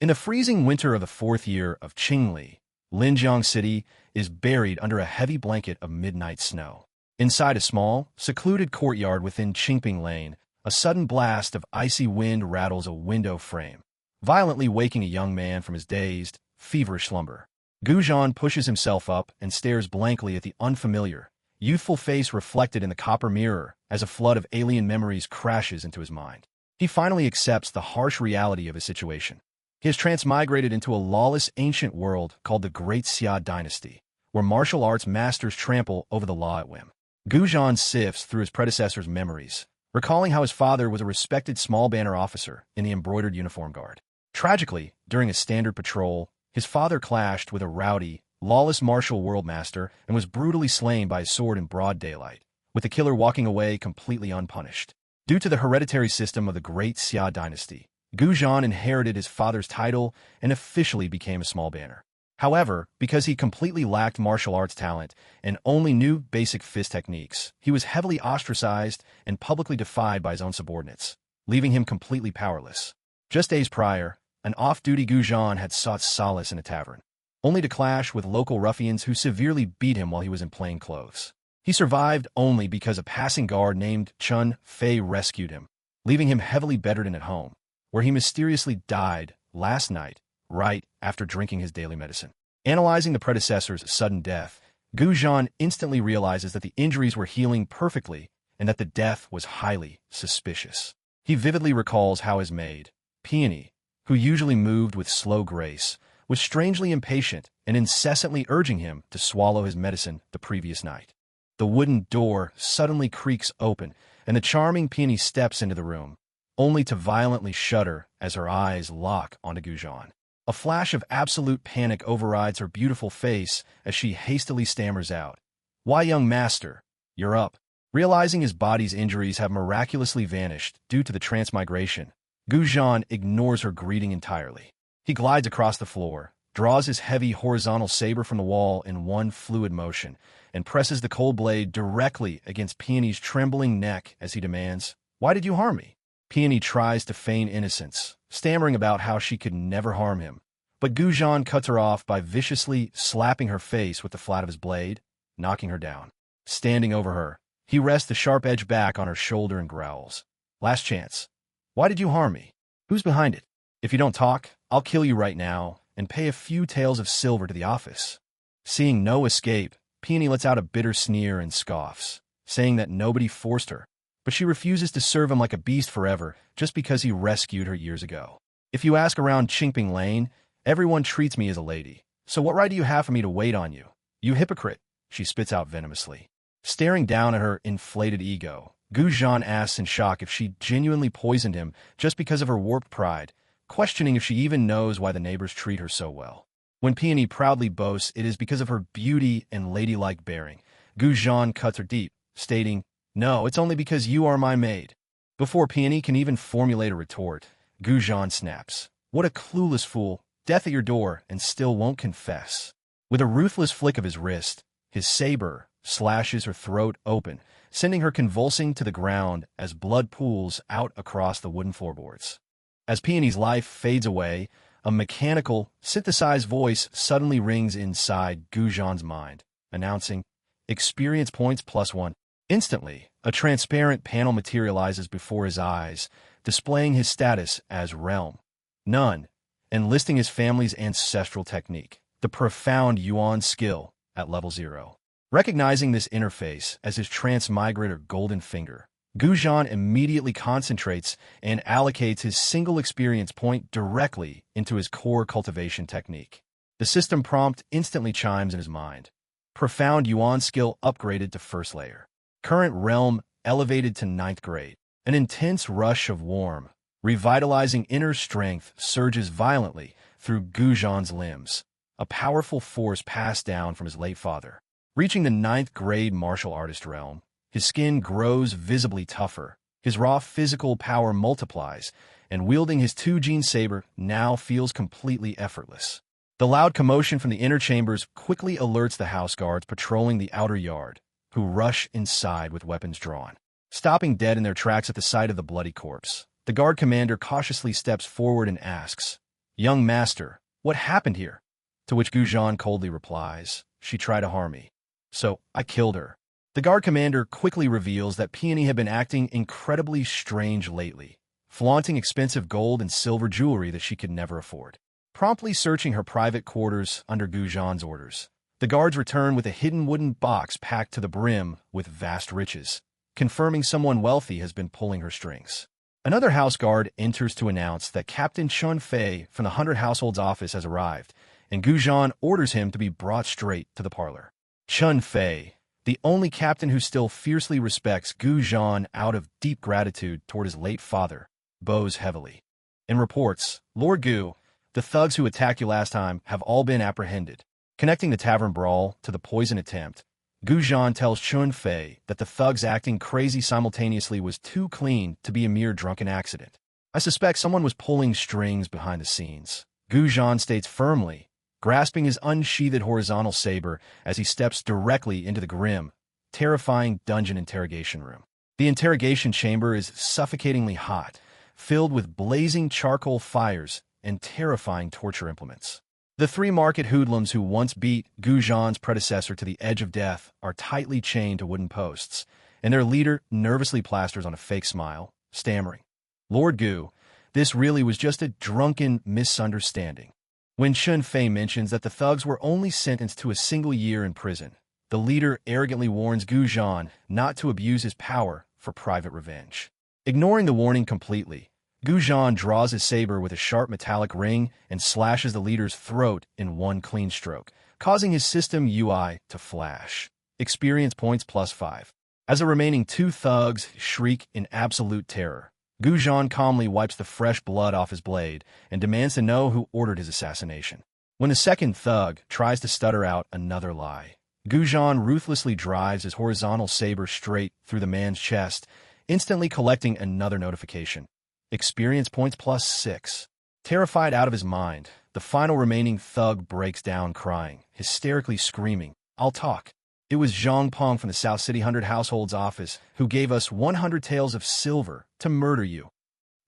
In the freezing winter of the fourth year of Qingli, Linjiang City is buried under a heavy blanket of midnight snow. Inside a small, secluded courtyard within Qingping Lane, a sudden blast of icy wind rattles a window frame, violently waking a young man from his dazed, feverish slumber. Zhan pushes himself up and stares blankly at the unfamiliar, youthful face reflected in the copper mirror as a flood of alien memories crashes into his mind. He finally accepts the harsh reality of his situation. He has transmigrated into a lawless ancient world called the Great Xia Dynasty, where martial arts masters trample over the law at whim. Zhan sifts through his predecessor's memories, recalling how his father was a respected small banner officer in the embroidered uniform guard. Tragically, during a standard patrol, his father clashed with a rowdy, lawless martial world master and was brutally slain by a sword in broad daylight, with the killer walking away completely unpunished. Due to the hereditary system of the Great Xia Dynasty, Zhan inherited his father's title and officially became a small banner. However, because he completely lacked martial arts talent and only knew basic fist techniques, he was heavily ostracized and publicly defied by his own subordinates, leaving him completely powerless. Just days prior, an off-duty Zhan had sought solace in a tavern, only to clash with local ruffians who severely beat him while he was in plain clothes. He survived only because a passing guard named Chun Fei rescued him, leaving him heavily bedridden at home, where he mysteriously died last night, right after drinking his daily medicine. Analyzing the predecessor's sudden death, Zhan instantly realizes that the injuries were healing perfectly and that the death was highly suspicious. He vividly recalls how his maid, Peony, who usually moved with slow grace, was strangely impatient and incessantly urging him to swallow his medicine the previous night. The wooden door suddenly creaks open, and the charming Peony steps into the room, only to violently shudder as her eyes lock onto Zhan. A flash of absolute panic overrides her beautiful face as she hastily stammers out, "Why, young master, you're up." Realizing his body's injuries have miraculously vanished due to the transmigration, Zhan ignores her greeting entirely. He glides across the floor, draws his heavy horizontal saber from the wall in one fluid motion, and presses the cold blade directly against Peony's trembling neck as he demands, "Why did you harm me?" Peony tries to feign innocence, stammering about how she could never harm him, but Zhan cuts her off by viciously slapping her face with the flat of his blade, knocking her down. Standing over her, he rests the sharp edge back on her shoulder and growls, "Last chance. Why did you harm me? Who's behind it? If you don't talk, I'll kill you right now and pay a few taels of silver to the office." Seeing no escape, Peony lets out a bitter sneer and scoffs, saying that nobody forced her, but she refuses to serve him like a beast forever just because he rescued her years ago. "If you ask around Qingping Lane, everyone treats me as a lady. So what right do you have for me to wait on you? You hypocrite," she spits out venomously. Staring down at her inflated ego, Zhan asks in shock if she genuinely poisoned him just because of her warped pride, questioning if she even knows why the neighbors treat her so well. When Peony proudly boasts it is because of her beauty and ladylike bearing, Zhan cuts her deep, stating, "No, it's only because you are my maid." Before Peony can even formulate a retort, Zhan snaps, "What a clueless fool, death at your door and still won't confess." With a ruthless flick of his wrist, his saber slashes her throat open, sending her convulsing to the ground as blood pools out across the wooden floorboards. As Peony's life fades away, a mechanical, synthesized voice suddenly rings inside Zhan's mind, announcing, "Experience points +1. Instantly, a transparent panel materializes before his eyes, displaying his status as Realm None, and listing his family's ancestral technique, the profound Yuan skill, at level 0. Recognizing this interface as his transmigrator golden finger, Zhan immediately concentrates and allocates his single experience point directly into his core cultivation technique. The system prompt instantly chimes in his mind. Profound Yuan skill upgraded to first layer. Current realm elevated to 9th grade. An intense rush of warm, revitalizing inner strength surges violently through Zhan's limbs, a powerful force passed down from his late father. Reaching the 9th grade martial artist realm, his skin grows visibly tougher, his raw physical power multiplies, and wielding his 2-gene saber now feels completely effortless. The loud commotion from the inner chambers quickly alerts the house guards patrolling the outer yard, who rush inside with weapons drawn. Stopping dead in their tracks at the sight of the bloody corpse, the guard commander cautiously steps forward and asks, "Young master, what happened here?" To which Gu Zhan coldly replies, "She tried to harm me, so I killed her." The guard commander quickly reveals that Peony had been acting incredibly strange lately, flaunting expensive gold and silver jewelry that she could never afford. Promptly searching her private quarters under Gu Zhan's orders, the guards return with a hidden wooden box packed to the brim with vast riches, confirming someone wealthy has been pulling her strings. Another house guard enters to announce that Captain Chun Fei from the 100 Households office has arrived, and Gu Zhan orders him to be brought straight to the parlor. Chun Fei, the only captain who still fiercely respects Gu Zhan out of deep gratitude toward his late father, bows heavily. In reports, "Lord Gu, the thugs who attacked you last time have all been apprehended." Connecting the tavern brawl to the poison attempt, Gu Zhan tells Chun Fei that the thugs acting crazy simultaneously was too clean to be a mere drunken accident. "I suspect someone was pulling strings behind the scenes," Gu Zhan states firmly, grasping his unsheathed horizontal saber as he steps directly into the grim, terrifying dungeon interrogation room. The interrogation chamber is suffocatingly hot, filled with blazing charcoal fires and terrifying torture implements. The three market hoodlums who once beat Gu Zhan's predecessor to the edge of death are tightly chained to wooden posts, and their leader nervously plasters on a fake smile, stammering, "Lord Gu, this really was just a drunken misunderstanding." When Chun Fei mentions that the thugs were only sentenced to a single year in prison, the leader arrogantly warns Gu Zhan not to abuse his power for private revenge. Ignoring the warning completely, Gu Zhan draws his saber with a sharp metallic ring and slashes the leader's throat in one clean stroke, causing his system UI to flash. Experience points +5. As the remaining two thugs shriek in absolute terror, Gu Zhan calmly wipes the fresh blood off his blade and demands to know who ordered his assassination. When the second thug tries to stutter out another lie, Gu Zhan ruthlessly drives his horizontal saber straight through the man's chest, instantly collecting another notification. Experience points +6. Terrified out of his mind, the final remaining thug breaks down crying, hysterically screaming, "I'll talk. It was Zhang Peng from the South City 100 Households office who gave us 100 taels of silver to murder you."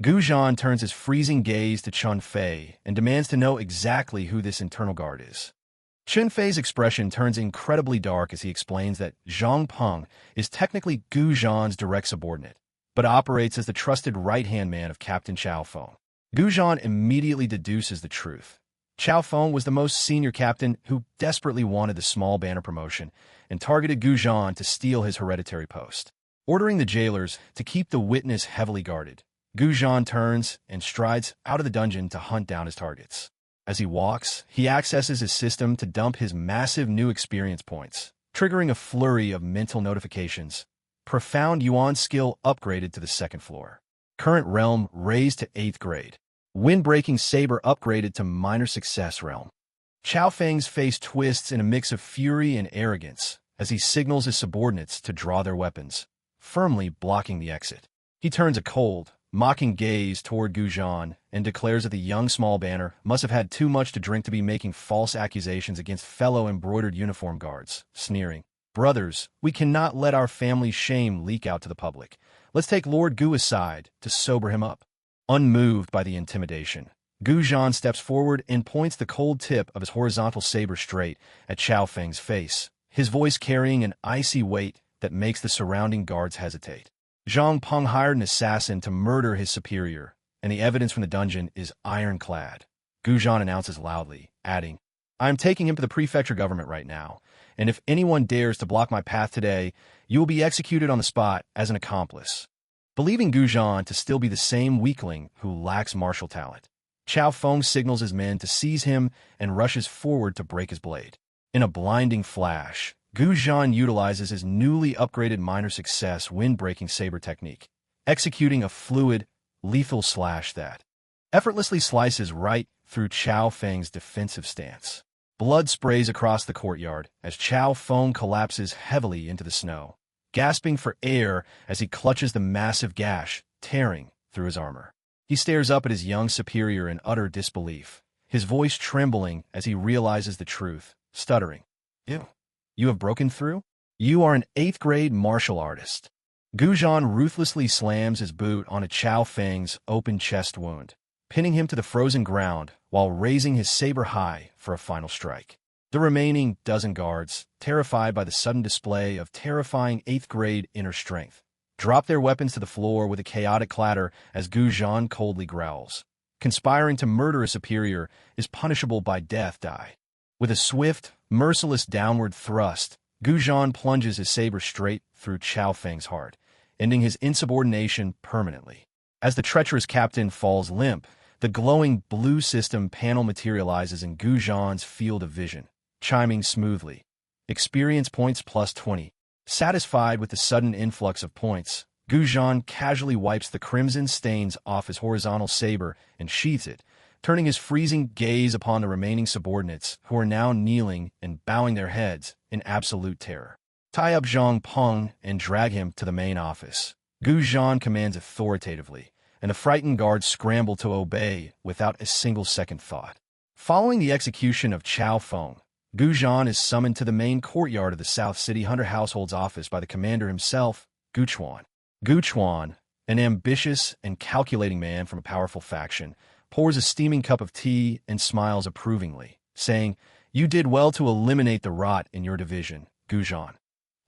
Gu Zhan turns his freezing gaze to Chun Fei and demands to know exactly who this internal guard is. Chun Fei's expression turns incredibly dark as he explains that Zhang Peng is technically Gu Zhan's direct subordinate, but operates as the trusted right-hand man of Captain Chao Feng. Gu Zhan immediately deduces the truth. Chao Feng was the most senior captain who desperately wanted the small banner promotion and targeted Gu Zhan to steal his hereditary post. Ordering the jailers to keep the witness heavily guarded, Gu Zhan turns and strides out of the dungeon to hunt down his targets. As he walks, he accesses his system to dump his massive new experience points, triggering a flurry of mental notifications. Profound Yuan skill upgraded to the 2nd floor. Current realm raised to 8th grade. Wind-breaking saber upgraded to minor success realm. Chao Feng's face twists in a mix of fury and arrogance as he signals his subordinates to draw their weapons, firmly blocking the exit. He turns a cold, mocking gaze toward Gu Zhan and declares that the young small banner must have had too much to drink to be making false accusations against fellow embroidered uniform guards, sneering, "Brothers, we cannot let our family's shame leak out to the public. Let's take Lord Gu aside to sober him up." Unmoved by the intimidation, Gu Zhan steps forward and points the cold tip of his horizontal saber straight at Chao Feng's face, his voice carrying an icy weight that makes the surrounding guards hesitate. Zhang Peng hired an assassin to murder his superior, and the evidence from the dungeon is ironclad. Gu Zhan announces loudly, adding, "I am taking him to the prefecture government right now, and if anyone dares to block my path today, you will be executed on the spot as an accomplice." Believing Gu Zhan to still be the same weakling who lacks martial talent, Chao Feng signals his men to seize him and rushes forward to break his blade. In a blinding flash, Gu Zhan utilizes his newly upgraded minor success wind-breaking saber technique, executing a fluid, lethal slash that effortlessly slices right through Chao Feng's defensive stance. Blood sprays across the courtyard as Chao Feng collapses heavily into the snow, gasping for air as he clutches the massive gash tearing through his armor. He stares up at his young superior in utter disbelief, his voice trembling as he realizes the truth, stuttering, You have broken through? You are an 8th grade martial artist." Gu Zhan ruthlessly slams his boot onto Chao Feng's open chest wound, pinning him to the frozen ground while raising his saber high for a final strike. The remaining dozen guards, terrified by the sudden display of terrifying 8th-grade inner strength, drop their weapons to the floor with a chaotic clatter as Zhan coldly growls. Conspiring to murder a superior is punishable by death. With a swift, merciless downward thrust, Zhan plunges his saber straight through Chao Feng's heart, ending his insubordination permanently. As the treacherous captain falls limp, the glowing blue system panel materializes in Zhan's field of vision, chiming smoothly. Experience points plus 20. Satisfied with the sudden influx of points, Zhan casually wipes the crimson stains off his horizontal saber and sheaths it, turning his freezing gaze upon the remaining subordinates who are now kneeling and bowing their heads in absolute terror. Tie up Zhang Peng and drag him to the main office. Zhan commands authoritatively, and the frightened guards scramble to obey without a single second thought. Following the execution of Chao Feng, Zhan is summoned to the main courtyard of the South City Hunter household's office by the commander himself, Gu Chuan. Gu Chuan, an ambitious and calculating man from a powerful faction, pours a steaming cup of tea and smiles approvingly, saying, "You did well to eliminate the rot in your division, Zhan.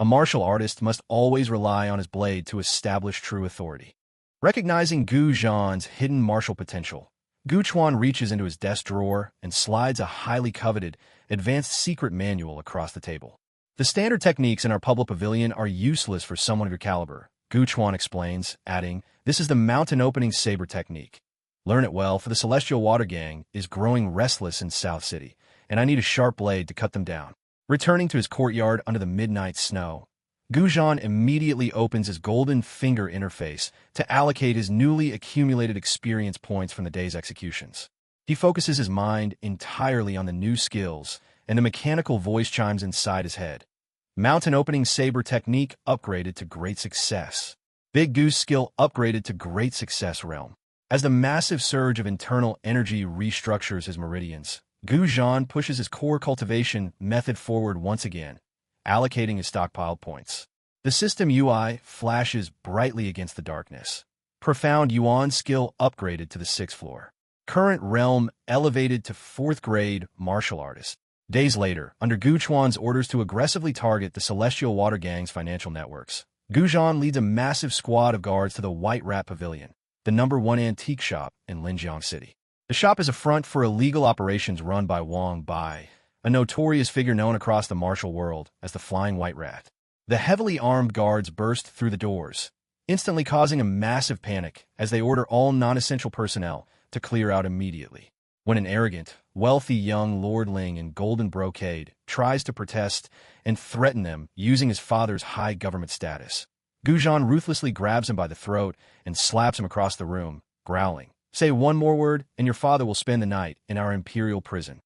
A martial artist must always rely on his blade to establish true authority." Recognizing Zhan's hidden martial potential, Gu Chuan reaches into his desk drawer and slides a highly coveted, advanced secret manual across the table. "The standard techniques in our public pavilion are useless for someone of your caliber," Gu Chuan explains, adding, "This is the mountain opening saber technique. Learn it well, for the Celestial Water Gang is growing restless in South City, and I need a sharp blade to cut them down." Returning to his courtyard under the midnight snow, Zhan immediately opens his golden finger interface to allocate his newly accumulated experience points from the day's executions. He focuses his mind entirely on the new skills, and the mechanical voice chimes inside his head. Mountain opening saber technique upgraded to great success. Big Goose skill upgraded to great success realm. As the massive surge of internal energy restructures his meridians, Zhan pushes his core cultivation method forward once again, allocating his stockpiled points. The system UI flashes brightly against the darkness. Profound Yuan skill upgraded to the 6th floor. Current realm elevated to 4th grade martial artist. Days later, under Gu Chuan's orders to aggressively target the Celestial Water Gang's financial networks, Zhan leads a massive squad of guards to the White Rat Pavilion, the #1 antique shop in Linjiang City. The shop is a front for illegal operations run by Wang Bai, a notorious figure known across the martial world as the Flying White Rat. The heavily armed guards burst through the doors, instantly causing a massive panic as they order all non-essential personnel to clear out immediately. When an arrogant, wealthy young lordling in golden brocade tries to protest and threaten them using his father's high government status, Zhan ruthlessly grabs him by the throat and slaps him across the room, growling, "Say one more word, and your father will spend the night in our imperial prison."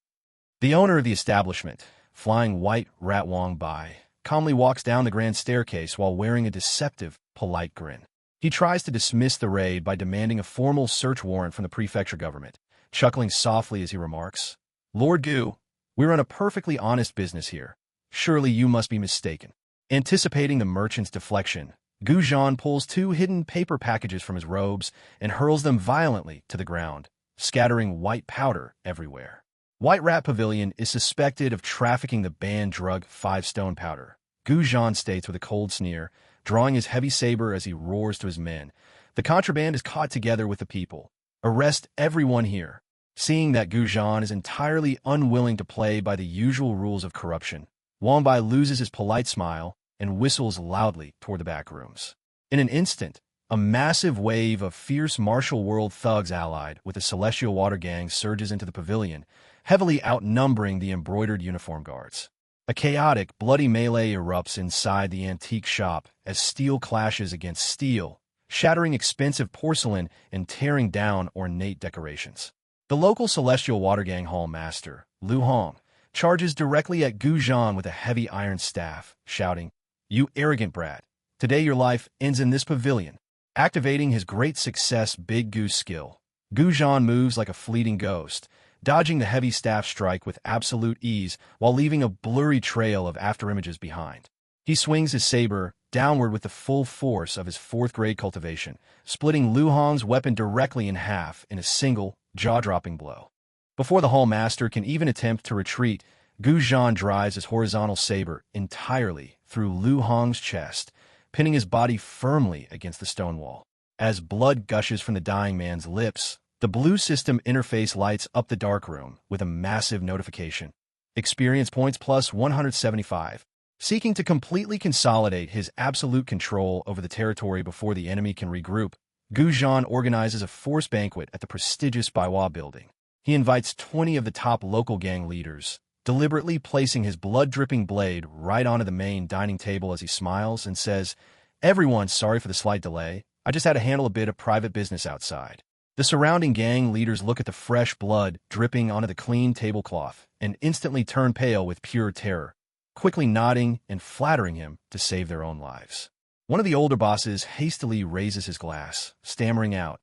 The owner of the establishment, Flying White Rat Wang Bai, calmly walks down the grand staircase while wearing a deceptive, polite grin. He tries to dismiss the raid by demanding a formal search warrant from the prefecture government, chuckling softly as he remarks, "Lord Gu, we run a perfectly honest business here. Surely you must be mistaken." Anticipating the merchant's deflection, Zhan pulls 2 hidden paper packages from his robes and hurls them violently to the ground, scattering white powder everywhere. White Rat Pavilion is suspected of trafficking the banned drug 5-stone powder, Zhan states with a cold sneer, drawing his heavy saber as he roars to his men. "The contraband is caught together with the people. Arrest everyone here." Seeing that Zhan is entirely unwilling to play by the usual rules of corruption, Wang Bai loses his polite smile and whistles loudly toward the back rooms. In an instant, a massive wave of fierce martial world thugs allied with the Celestial Water Gang surges into the pavilion, heavily outnumbering the embroidered uniform guards. A chaotic, bloody melee erupts inside the antique shop as steel clashes against steel, shattering expensive porcelain and tearing down ornate decorations. The local Celestial Water Gang hall master, Lu Hong, charges directly at Zhan with a heavy iron staff, shouting, "You arrogant brat, today your life ends in this pavilion." Activating his great success Big Goose skill, Zhan moves like a fleeting ghost, dodging the heavy staff strike with absolute ease while leaving a blurry trail of afterimages behind. He swings his saber downward with the full force of his 4th grade cultivation, splitting Lu Hong's weapon directly in half in a single, jaw-dropping blow. Before the Hall Master can even attempt to retreat, Zhan drives his horizontal saber entirely through Lu Hong's chest, pinning his body firmly against the stone wall. As blood gushes from the dying man's lips, the blue system interface lights up the dark room with a massive notification. Experience points plus 175. Seeking to completely consolidate his absolute control over the territory before the enemy can regroup, Zhan organizes a forced banquet at the prestigious Baiwa building. He invites 20 of the top local gang leaders, deliberately placing his blood-dripping blade right onto the main dining table as he smiles and says, "Everyone, sorry for the slight delay. I just had to handle a bit of private business outside." The surrounding gang leaders look at the fresh blood dripping onto the clean tablecloth and instantly turn pale with pure terror, quickly nodding and flattering him to save their own lives. One of the older bosses hastily raises his glass, stammering out,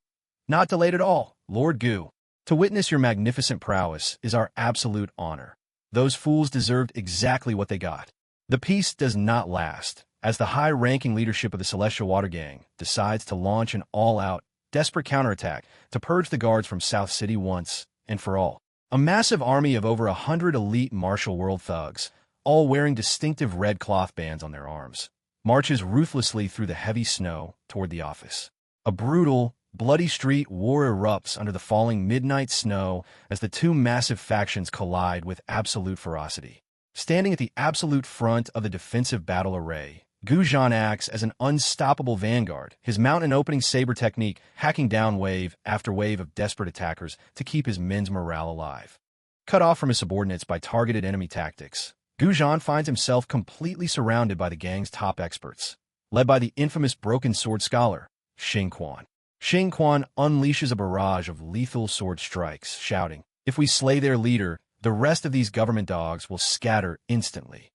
"Not delayed at all, Lord Gu. To witness your magnificent prowess is our absolute honor. Those fools deserved exactly what they got." The peace does not last, as the high-ranking leadership of the Celestial Water Gang decides to launch an all-out, desperate counterattack to purge the guards from South City once and for all. A massive army of over 100 elite martial world thugs, all wearing distinctive red cloth bands on their arms, marches ruthlessly through the heavy snow toward the office. A brutal, bloody street war erupts under the falling midnight snow as the two massive factions collide with absolute ferocity. Standing at the absolute front of the defensive battle array, Zhan acts as an unstoppable vanguard, his mount and opening saber technique hacking down wave after wave of desperate attackers to keep his men's morale alive. Cut off from his subordinates by targeted enemy tactics, Zhan finds himself completely surrounded by the gang's top experts, led by the infamous broken sword scholar, Xianxia. Xianxia unleashes a barrage of lethal sword strikes, shouting, "If we slay their leader, the rest of these government dogs will scatter instantly."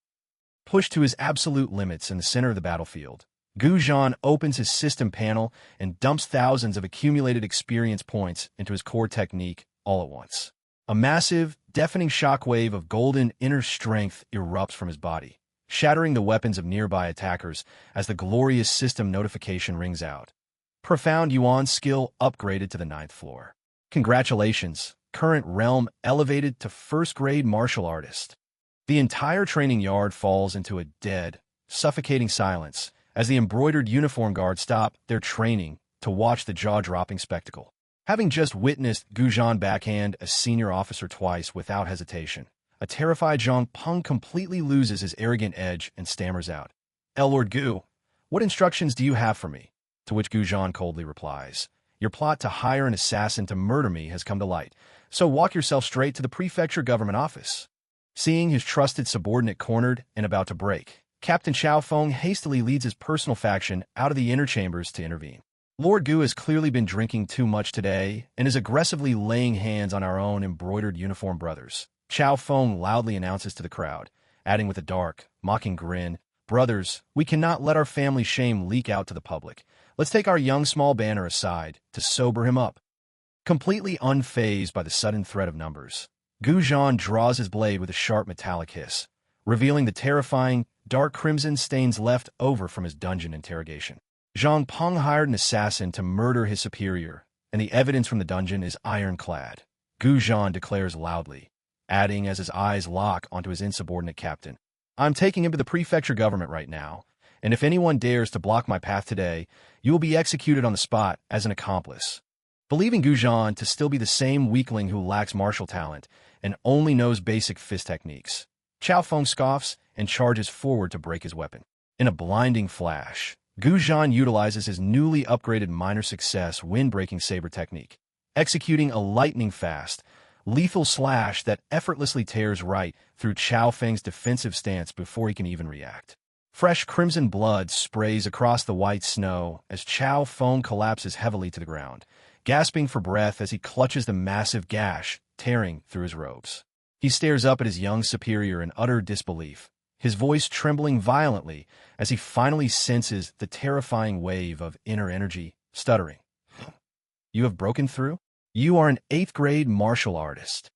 Pushed to his absolute limits in the center of the battlefield, Zhan opens his system panel and dumps thousands of accumulated experience points into his core technique all at once. A massive, deafening shockwave of golden inner strength erupts from his body, shattering the weapons of nearby attackers as the glorious system notification rings out. Profound Yuan skill upgraded to the 9th floor. Congratulations, current realm elevated to first-grade martial artist. The entire training yard falls into a dead, suffocating silence as the embroidered uniform guards stop their training to watch the jaw-dropping spectacle. Having just witnessed Zhan backhand a senior officer twice without hesitation, a terrified Zhang Peng completely loses his arrogant edge and stammers out, "Lord Gu, what instructions do you have for me?" To which Zhan coldly replies, "Your plot to hire an assassin to murder me has come to light, so walk yourself straight to the prefecture government office." Seeing his trusted subordinate cornered and about to break, Captain Xiaofeng hastily leads his personal faction out of the inner chambers to intervene. Lord Gu has clearly been drinking too much today and is aggressively laying hands on our own embroidered uniform brothers, Xiaofeng loudly announces to the crowd, adding with a dark, mocking grin, "Brothers, we cannot let our family shame leak out to the public. Let's take our young small banner aside to sober him up." Completely unfazed by the sudden threat of numbers, Zhan draws his blade with a sharp metallic hiss, revealing the terrifying, dark crimson stains left over from his dungeon interrogation. Zhang Peng hired an assassin to murder his superior, and the evidence from the dungeon is ironclad, Zhan declares loudly, adding as his eyes lock onto his insubordinate captain, "I'm taking him to the prefecture government right now, and if anyone dares to block my path today, you will be executed on the spot as an accomplice." Believing Zhan to still be the same weakling who lacks martial talent and only knows basic fist techniques, Xiaofeng scoffs and charges forward to break his weapon. In a blinding flash, Zhan utilizes his newly upgraded minor success wind-breaking saber technique, executing a lightning-fast, lethal slash that effortlessly tears right through Xiaofeng's defensive stance before he can even react. Fresh crimson blood sprays across the white snow as Xiaofeng collapses heavily to the ground, gasping for breath as he clutches the massive gash tearing through his robes. He stares up at his young superior in utter disbelief, his voice trembling violently as he finally senses the terrifying wave of inner energy, stuttering. "You have broken through? You are an 8th-grade martial artist."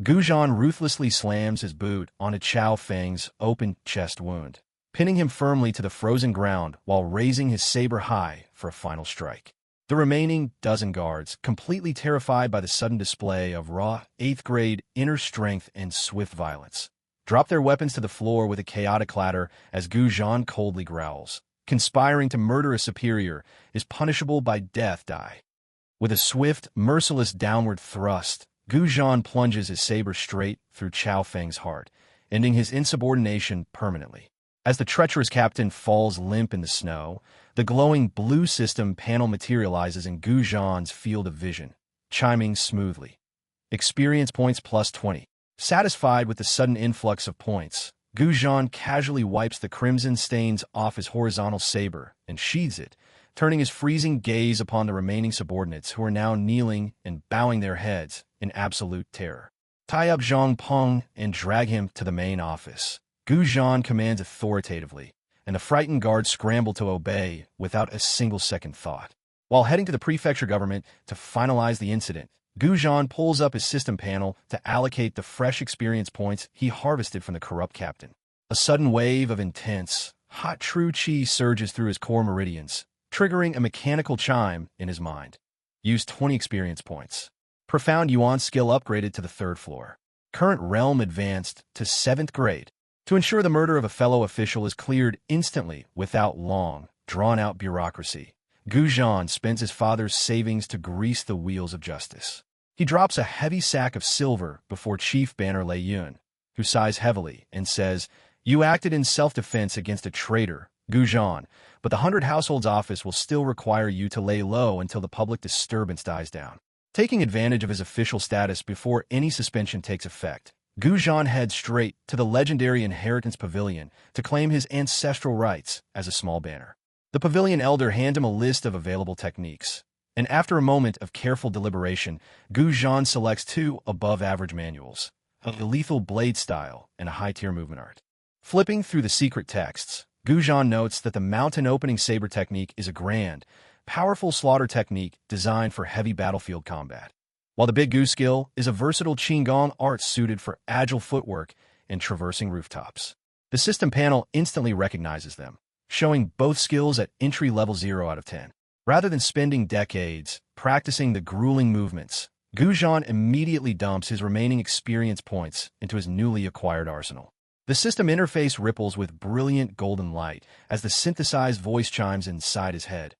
Zhan ruthlessly slams his boot onto Xiaofeng's open chest wound, pinning him firmly to the frozen ground while raising his saber high for a final strike. The remaining dozen guards, completely terrified by the sudden display of raw, 8th-grade inner strength and swift violence, drop their weapons to the floor with a chaotic clatter as Zhan coldly growls. Conspiring to murder a superior is punishable by death. Die. With a swift, merciless downward thrust, Zhan plunges his saber straight through Chao Feng's heart, ending his insubordination permanently. As the treacherous captain falls limp in the snow, the glowing blue system panel materializes in Zhan's field of vision, chiming smoothly. Experience points plus 20. Satisfied with the sudden influx of points, Zhan casually wipes the crimson stains off his horizontal saber and sheathes it, turning his freezing gaze upon the remaining subordinates who are now kneeling and bowing their heads in absolute terror. Tie up Zhang Peng and drag him to the main office. Zhan commands authoritatively, and the frightened guards scramble to obey without a single second thought. While heading to the prefecture government to finalize the incident, Zhan pulls up his system panel to allocate the fresh experience points he harvested from the corrupt captain. A sudden wave of intense, hot true chi surges through his core meridians, triggering a mechanical chime in his mind. Use 20 experience points. Profound Yuan skill upgraded to the 3rd floor. Current realm advanced to 7th grade. To ensure the murder of a fellow official is cleared instantly without long, drawn-out bureaucracy, Zhan spends his father's savings to grease the wheels of justice. He drops a heavy sack of silver before Chief Banner Lei Yun, who sighs heavily and says, "You acted in self-defense against a traitor, Zhan, but the 100 Households office will still require you to lay low until the public disturbance dies down." Taking advantage of his official status before any suspension takes effect, Zhan heads straight to the legendary Inheritance Pavilion to claim his ancestral rights as a small banner. The pavilion elder hands him a list of available techniques, and after a moment of careful deliberation, Zhan selects 2 above-average manuals, a lethal blade style and a high-tier movement art. Flipping through the secret texts, Zhan notes that the mountain opening saber technique is a grand, powerful slaughter technique designed for heavy battlefield combat, while the Big Gu skill is a versatile Qigong art suited for agile footwork and traversing rooftops. The system panel instantly recognizes them, showing both skills at entry level 0 out of 10. Rather than spending decades practicing the grueling movements, Zhan immediately dumps his remaining experience points into his newly acquired arsenal. The system interface ripples with brilliant golden light as the synthesized voice chimes inside his head.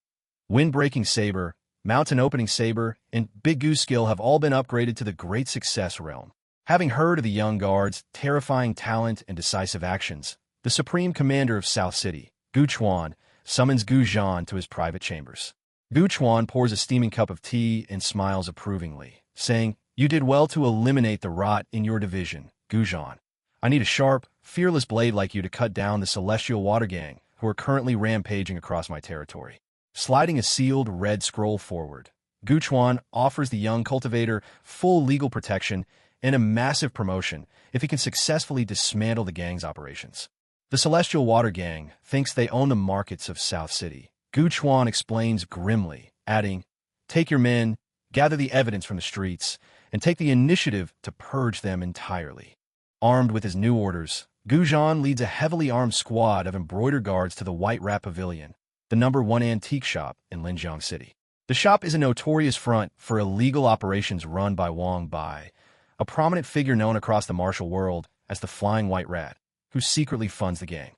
Wind-breaking saber, mountain opening saber, and Big Gu skill have all been upgraded to the great success realm. Having heard of the young guard's terrifying talent and decisive actions, the supreme commander of South City, Gu Chuan, summons Zhan to his private chambers. Gu Chuan pours a steaming cup of tea and smiles approvingly, saying, "You did well to eliminate the rot in your division, Zhan. I need a sharp, fearless blade like you to cut down the Celestial Water Gang who are currently rampaging across my territory." Sliding a sealed red scroll forward, Gu Chuan offers the young cultivator full legal protection and a massive promotion if he can successfully dismantle the gang's operations. The Celestial Water Gang thinks they own the markets of South City. Gu Chuan explains grimly, adding, "Take your men, gather the evidence from the streets, and take the initiative to purge them entirely." Armed with his new orders, Zhan leads a heavily armed squad of embroidered guards to the White Rat Pavilion, the #1 antique shop in Linjiang City. The shop is a notorious front for illegal operations run by Wang Bai, a prominent figure known across the martial world as the Flying White Rat, who secretly funds the gang.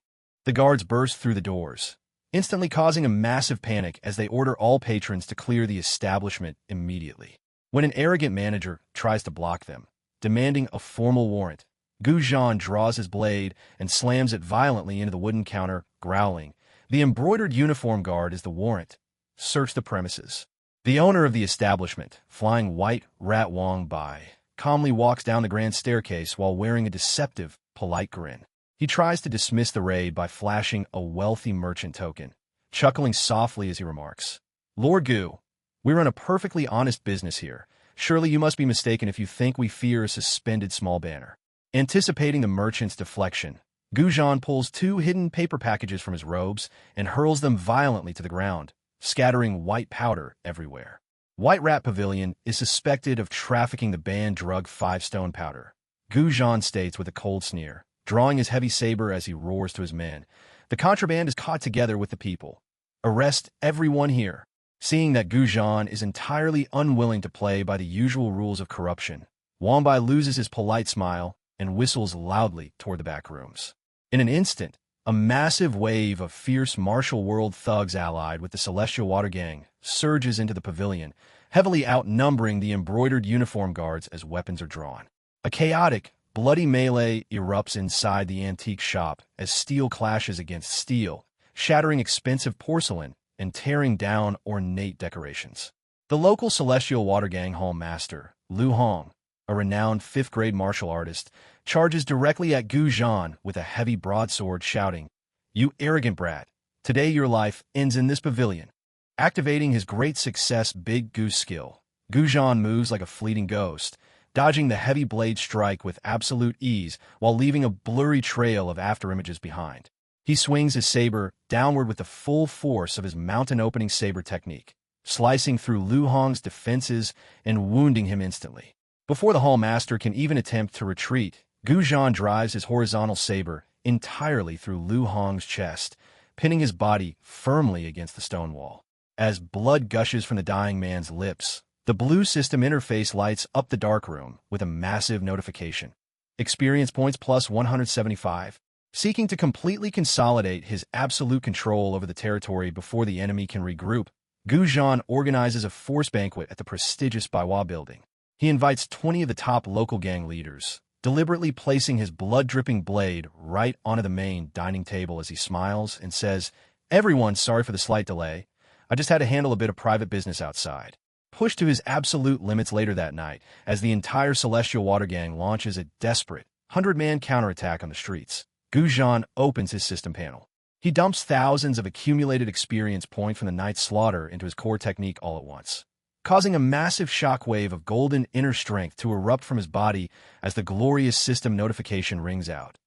The guards burst through the doors, instantly causing a massive panic as they order all patrons to clear the establishment immediately. When an arrogant manager tries to block them, demanding a formal warrant, Zhan draws his blade and slams it violently into the wooden counter, growling, "The embroidered uniform guard is the warrant. Search the premises." The owner of the establishment, Flying White Rat Wang Bai, calmly walks down the grand staircase while wearing a deceptive, polite grin. He tries to dismiss the raid by flashing a wealthy merchant token, chuckling softly as he remarks, "Lord Gu, we run a perfectly honest business here. Surely you must be mistaken if you think we fear a suspended small banner." Anticipating the merchant's deflection, Zhan pulls 2 hidden paper packages from his robes and hurls them violently to the ground, scattering white powder everywhere. White Rat Pavilion is suspected of trafficking the banned drug 5-stone powder. Zhan states with a cold sneer, drawing his heavy saber as he roars to his men, "The contraband is caught together with the people. Arrest everyone here." Seeing that Gu Zhan is entirely unwilling to play by the usual rules of corruption, Wang Bai loses his polite smile and whistles loudly toward the back rooms. In an instant, a massive wave of fierce martial world thugs allied with the Celestial Water Gang surges into the pavilion, heavily outnumbering the embroidered uniform guards as weapons are drawn. A chaotic, bloody melee erupts inside the antique shop as steel clashes against steel, shattering expensive porcelain and tearing down ornate decorations. The local Celestial Water Gang Hall Master, Lu Hong, a renowned 5th-grade martial artist, charges directly at Gu Zhan with a heavy broadsword, shouting, "You arrogant brat! Today your life ends in this pavilion." Activating his great success Big Goose skill, Gu Zhan moves like a fleeting ghost, dodging the heavy blade strike with absolute ease while leaving a blurry trail of afterimages behind. He swings his saber downward with the full force of his mountain-opening saber technique, slicing through Lu Hong's defenses and wounding him instantly. Before the Hall Master can even attempt to retreat, Gu Zhan drives his horizontal saber entirely through Lu Hong's chest, pinning his body firmly against the stone wall. As blood gushes from the dying man's lips, the blue system interface lights up the dark room with a massive notification. Experience points plus 175. Seeking to completely consolidate his absolute control over the territory before the enemy can regroup, Gu Zhan organizes a force banquet at the prestigious Baiwa building. He invites 20 of the top local gang leaders, deliberately placing his blood-dripping blade right onto the main dining table as he smiles and says, "Everyone, sorry for the slight delay. I just had to handle a bit of private business outside." Pushed to his absolute limits later that night, as the entire Celestial Water Gang launches a desperate 100-man counterattack on the streets, Gu Zhan opens his system panel. He dumps thousands of accumulated experience points from the night's slaughter into his core technique all at once, causing a massive shockwave of golden inner strength to erupt from his body as the glorious system notification rings out.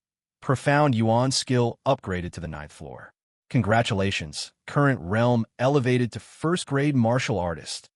Profound Yuan skill upgraded to the 9th floor. Congratulations, current realm elevated to 1st-grade martial artist.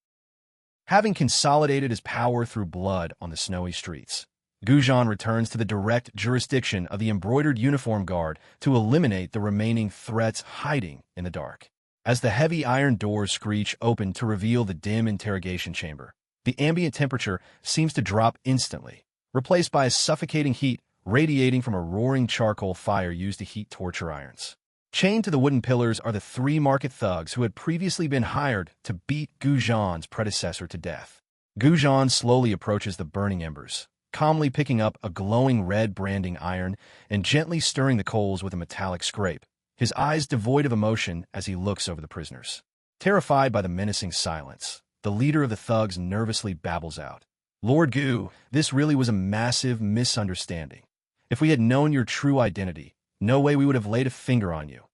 Having consolidated his power through blood on the snowy streets, Gu Zhan returns to the direct jurisdiction of the embroidered uniform guard to eliminate the remaining threats hiding in the dark. As the heavy iron doors screech open to reveal the dim interrogation chamber, the ambient temperature seems to drop instantly, replaced by a suffocating heat radiating from a roaring charcoal fire used to heat torture irons. Chained to the wooden pillars are the 3 market thugs who had previously been hired to beat Gu Zhan's predecessor to death. Gu Zhan slowly approaches the burning embers, calmly picking up a glowing red branding iron and gently stirring the coals with a metallic scrape, his eyes devoid of emotion as he looks over the prisoners. Terrified by the menacing silence, the leader of the thugs nervously babbles out, "Lord Gu, this really was a massive misunderstanding. If we had known your true identity, no way we would have laid a finger on you.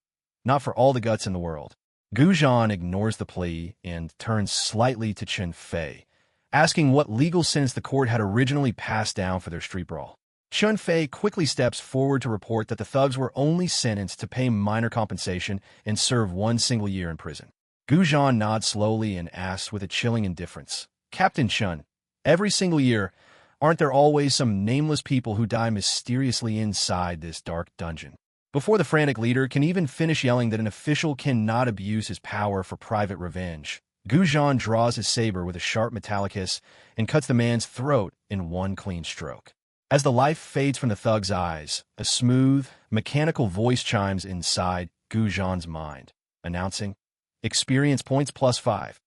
Not for all the guts in the world." Gu Zhan ignores the plea and turns slightly to Chen Fei, asking what legal sentence the court had originally passed down for their street brawl. Chen Fei quickly steps forward to report that the thugs were only sentenced to pay minor compensation and serve 1 single year in prison. Gu Zhan nods slowly and asks with a chilling indifference, "Captain Chen, every single year, aren't there always some nameless people who die mysteriously inside this dark dungeon?" Before the frantic leader can even finish yelling that an official cannot abuse his power for private revenge, Gu Zhan draws his saber with a sharp metallic hiss and cuts the man's throat in 1 clean stroke. As the life fades from the thug's eyes, a smooth, mechanical voice chimes inside Gu Zhan's mind, announcing, "Experience points plus 5.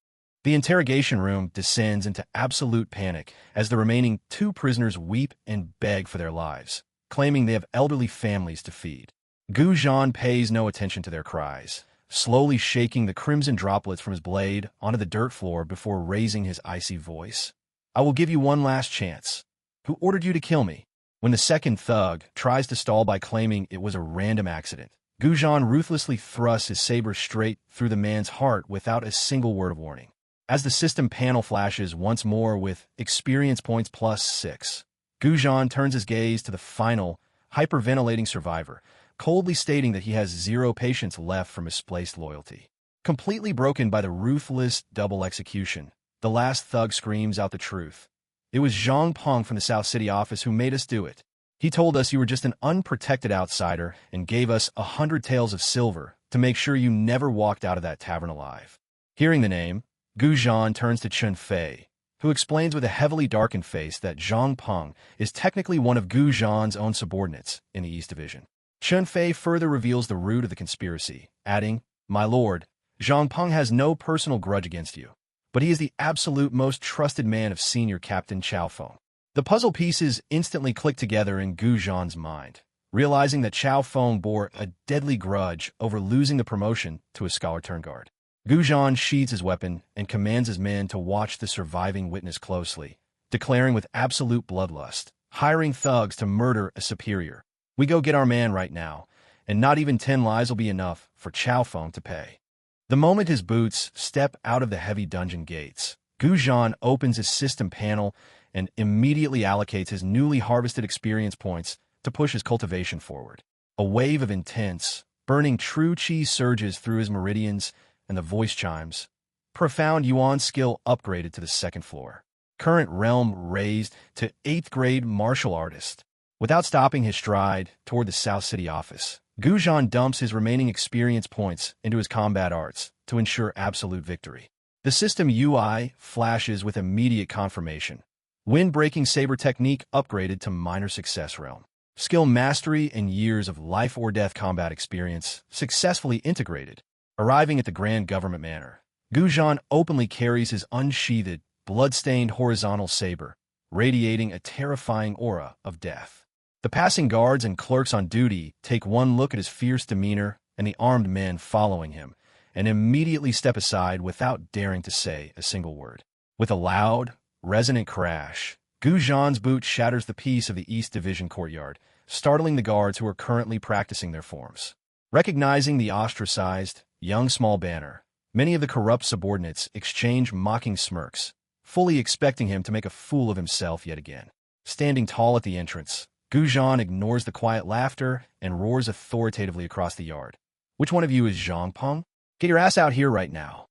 The interrogation room descends into absolute panic as the remaining 2 prisoners weep and beg for their lives, claiming they have elderly families to feed. Gu Zhan pays no attention to their cries, slowly shaking the crimson droplets from his blade onto the dirt floor before raising his icy voice. "I will give you one last chance. Who ordered you to kill me?" When the second thug tries to stall by claiming it was a random accident, Gu Zhan ruthlessly thrusts his saber straight through the man's heart without a single word of warning. As the system panel flashes once more with experience points plus 6, Gu Zhan turns his gaze to the final, hyperventilating survivor, coldly stating that he has 0 patience left for misplaced loyalty. Completely broken by the ruthless double execution, the last thug screams out the truth. "It was Zhang Peng from the South City office who made us do it. He told us you were just an unprotected outsider and gave us 100 taels of silver to make sure you never walked out of that tavern alive." Hearing the name, Gu Zhan turns to Chun Fei, who explains with a heavily darkened face that Zhang Peng is technically one of Gu Zhan's own subordinates in the East Division. Chun Fei further reveals the root of the conspiracy, adding, "My lord, Zhang Peng has no personal grudge against you, but he is the absolute most trusted man of Senior Captain Chao Feng." The puzzle pieces instantly click together in Gu Zhan's mind, realizing that Chao Feng bore a deadly grudge over losing the promotion to a scholar-turned-guard. Gu Zhan sheathes his weapon and commands his men to watch the surviving witness closely, declaring with absolute bloodlust, hiring thugs to murder a superior. "We go get our man right now, and not even 10 lives will be enough for Chao Feng to pay." The moment his boots step out of the heavy dungeon gates, Gu Zhan opens his system panel and immediately allocates his newly harvested experience points to push his cultivation forward. A wave of intense, burning true chi surges through his meridians, and the voice chimes. Profound Yuan skill upgraded to the 2nd floor. Current realm raised to 8th grade martial artist. Without stopping his stride toward the South City office, Gu Zhan dumps his remaining experience points into his combat arts to ensure absolute victory. The system UI flashes with immediate confirmation. Wind-breaking saber technique upgraded to minor success realm. Skill mastery and years of life-or-death combat experience successfully integrated. Arriving at the Grand Government Manor, Gu Zhan openly carries his unsheathed, blood-stained horizontal saber, radiating a terrifying aura of death. The passing guards and clerks on duty take one look at his fierce demeanor and the armed men following him, and immediately step aside without daring to say a single word. With a loud, resonant crash, Gu Zhan's boot shatters the peace of the East Division courtyard, startling the guards who are currently practicing their forms. Recognizing the ostracized, young small banner, many of the corrupt subordinates exchange mocking smirks, fully expecting him to make a fool of himself yet again. Standing tall at the entrance, Gu Zhan ignores the quiet laughter and roars authoritatively across the yard. "Which one of you is Zhang Peng? Get your ass out here right now."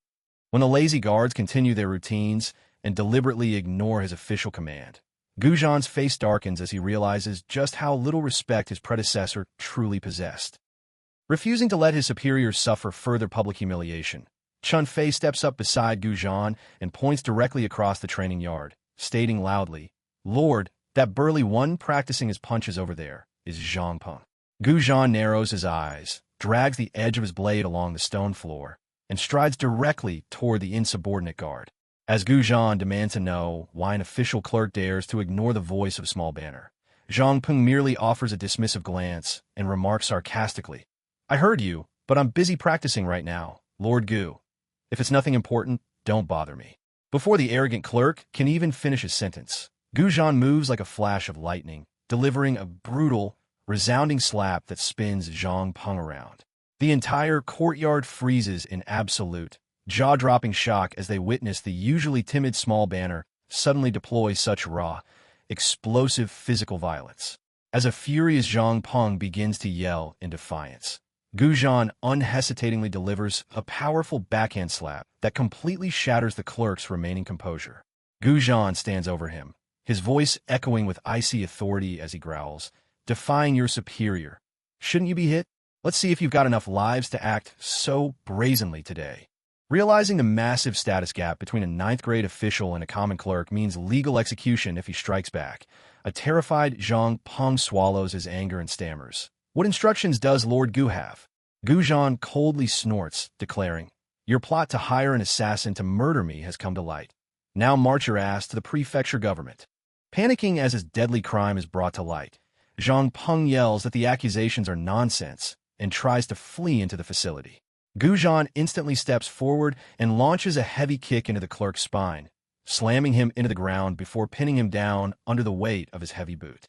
When the lazy guards continue their routines and deliberately ignore his official command, Gu Zhan's face darkens as he realizes just how little respect his predecessor truly possessed. Refusing to let his superiors suffer further public humiliation, Chun Fei steps up beside Gu Zhan and points directly across the training yard, stating loudly, "Lord, that burly one practicing his punches over there is Zhang Peng." Gu Zhan narrows his eyes, drags the edge of his blade along the stone floor, and strides directly toward the insubordinate guard. As Gu Zhan demands to know why an official clerk dares to ignore the voice of Small Banner, Zhang Peng merely offers a dismissive glance and remarks sarcastically, "I heard you, but I'm busy practicing right now, Lord Gu. If it's nothing important, don't bother me." Before the arrogant clerk can even finish his sentence, Gu Zhan moves like a flash of lightning, delivering a brutal, resounding slap that spins Zhang Peng around. The entire courtyard freezes in absolute, jaw-dropping shock as they witness the usually timid Small Banner suddenly deploy such raw, explosive physical violence. As a furious Zhang Peng begins to yell in defiance, Gu Zhan unhesitatingly delivers a powerful backhand slap that completely shatters the clerk's remaining composure. Gu Zhan stands over him, his voice echoing with icy authority as he growls, "Defying your superior. Shouldn't you be hit? Let's see if you've got enough lives to act so brazenly today." Realizing the massive status gap between a 9th-grade official and a common clerk means legal execution if he strikes back, a terrified Zhang Peng swallows his anger and stammers, "What instructions does Lord Gu have?" Gu Zhan coldly snorts, declaring, "Your plot to hire an assassin to murder me has come to light. Now march your ass to the prefecture government." Panicking as his deadly crime is brought to light, Zhang Peng yells that the accusations are nonsense and tries to flee into the facility. Gu Zhan instantly steps forward and launches a heavy kick into the clerk's spine, slamming him into the ground before pinning him down under the weight of his heavy boot.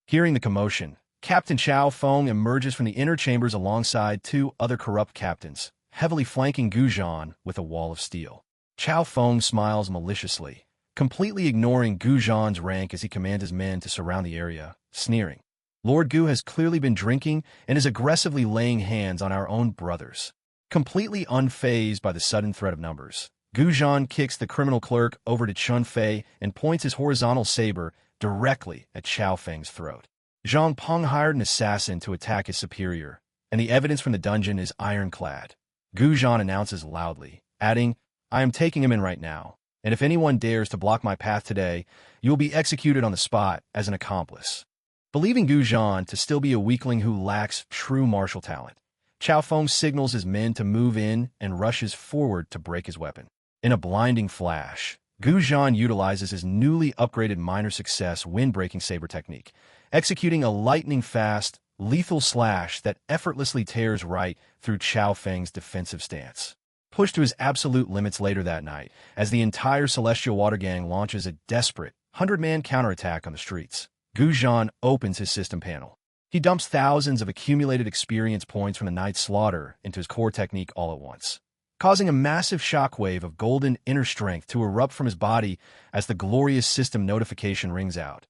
Hearing the commotion, Captain Chao Feng emerges from the inner chambers alongside 2 other corrupt captains, heavily flanking Gu Zhan with a wall of steel. Chao Feng smiles maliciously, completely ignoring Gu Zhan's rank as he commands his men to surround the area, sneering, "Lord Gu has clearly been drinking and is aggressively laying hands on our own brothers." Completely unfazed by the sudden threat of numbers, Gu Zhan kicks the criminal clerk over to Chun Fei and points his horizontal saber directly at Chao Feng's throat. Zhang Peng hired an assassin to attack his superior, and the evidence from the dungeon is ironclad. Gu Zhan announces loudly, adding, I am taking him in right now, and if anyone dares to block my path today, you will be executed on the spot as an accomplice. Believing Gu Zhan to still be a weakling who lacks true martial talent, Chao Feng signals his men to move in and rushes forward to break his weapon. In a blinding flash, Gu Zhan utilizes his newly upgraded minor success wind-breaking saber technique, executing a lightning-fast, lethal slash that effortlessly tears right through Chao Feng's defensive stance. Pushed to his absolute limits later that night, as the entire Celestial Water Gang launches a desperate 100-man counterattack on the streets, Gu Zhan opens his system panel. He dumps thousands of accumulated experience points from the night's slaughter into his core technique all at once, causing a massive shockwave of golden inner strength to erupt from his body as the glorious system notification rings out.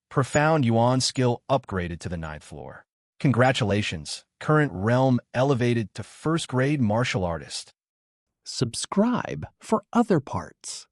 Profound Yuan skill upgraded to the 9th floor. Congratulations, current realm elevated to 1st grade martial artist. Subscribe for other parts.